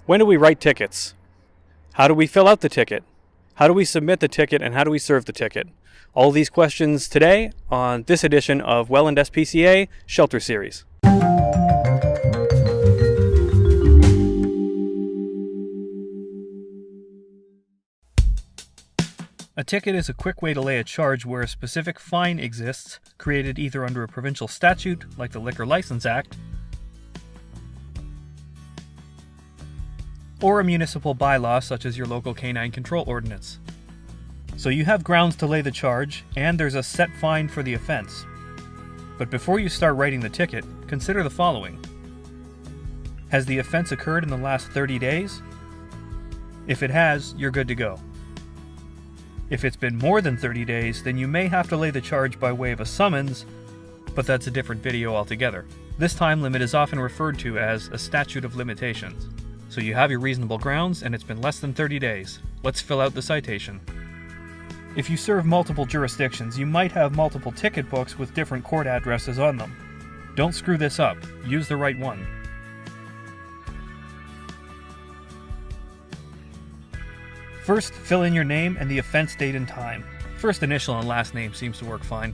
When do we write tickets? How do we fill out the ticket? How do we submit the ticket, and how do we serve the ticket? All these questions today on this edition of Welland SPCA Shelter Series. A ticket is a quick way to lay a charge where a specific fine exists, created either under a provincial statute, like the Liquor License Act, or a municipal bylaw, such as your local canine control ordinance. So you have grounds to lay the charge, and there's a set fine for the offense. But before you start writing the ticket, consider the following. Has the offense occurred in the last 30 days? If it has, you're good to go. If it's been more than 30 days, then you may have to lay the charge by way of a summons, but that's a different video altogether. This time limit is often referred to as a statute of limitations. So you have your reasonable grounds, and it's been less than 30 days. Let's fill out the citation. If you serve multiple jurisdictions, you might have multiple ticket books with different court addresses on them. Don't screw this up. Use the right one. First, fill in your name and the offense date and time. First initial and last name seems to work fine.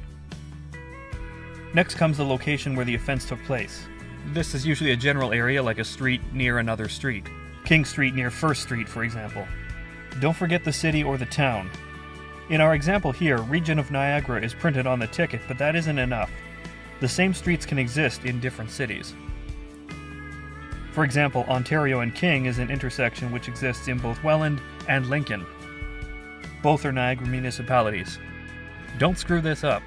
Next comes the location where the offense took place. This is usually a general area like a street near another street. King Street near First Street, for example. Don't forget the city or the town. In our example here, Region of Niagara is printed on the ticket, but that isn't enough. The same streets can exist in different cities. For example, Ontario and King is an intersection which exists in both Welland and Lincoln. Both are Niagara municipalities. Don't screw this up.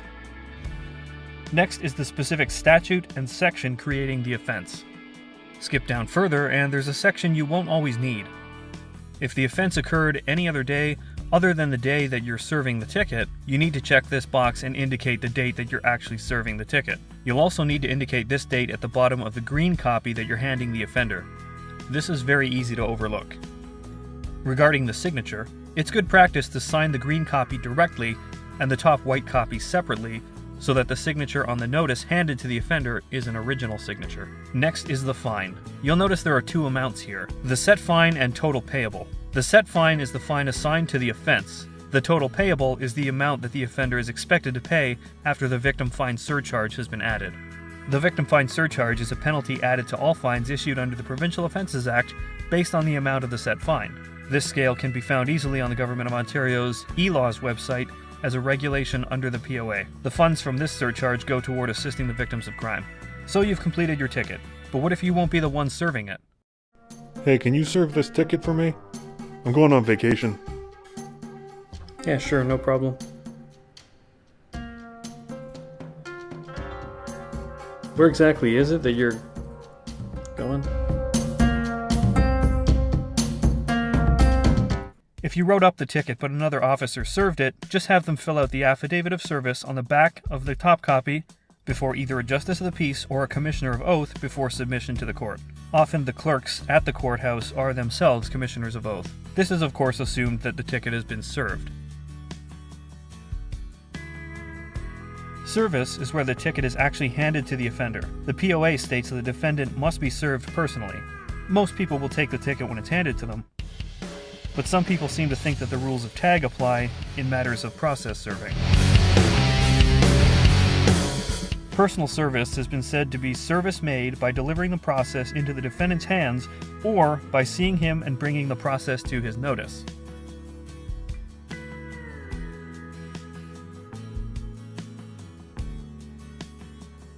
Next is the specific statute and section creating the offense. Skip down further and there's a section you won't always need. If the offense occurred any other day other than the day that you're serving the ticket, you need to check this box and indicate the date that you're actually serving the ticket. You'll also need to indicate this date at the bottom of the green copy that you're handing the offender. This is very easy to overlook. Regarding the signature, it's good practice to sign the green copy directly and the top white copy separately so that the signature on the notice handed to the offender is an original signature. Next is the fine. You'll notice there are two amounts here, the set fine and total payable. The set fine is the fine assigned to the offense. The total payable is the amount that the offender is expected to pay after the victim fine surcharge has been added. The victim fine surcharge is a penalty added to all fines issued under the Provincial Offences Act based on the amount of the set fine. This scale can be found easily on the Government of Ontario's e-laws website as a regulation under the POA. The funds from this surcharge go toward assisting the victims of crime. So you've completed your ticket, but what if you won't be the one serving it? Hey, can you serve this ticket for me? I'm going on vacation. Yeah, sure, no problem. Where exactly is it that you're going? If you wrote up the ticket but another officer served it, just have them fill out the affidavit of service on the back of the top copy before either a justice of the peace or a commissioner of oath before submission to the court. Often the clerks at the courthouse are themselves commissioners of oath. This is of course assumed that the ticket has been served. Service is where the ticket is actually handed to the offender. The POA states that the defendant must be served personally. Most people will take the ticket when it's handed to them, but some people seem to think that the rules of tag apply in matters of process serving. Personal service has been said to be service made by delivering the process into the defendant's hands or by seeing him and bringing the process to his notice.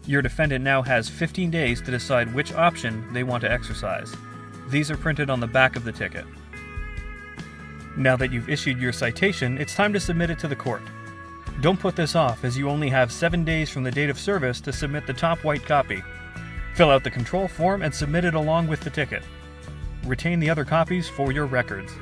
Your defendant now has 15 days to decide which option they want to exercise. These are printed on the back of the ticket. Now that you've issued your citation, it's time to submit it to the court. Don't put this off, as you only have 7 days from the date of service to submit the top white copy. Fill out the control form and submit it along with the ticket. Retain the other copies for your records.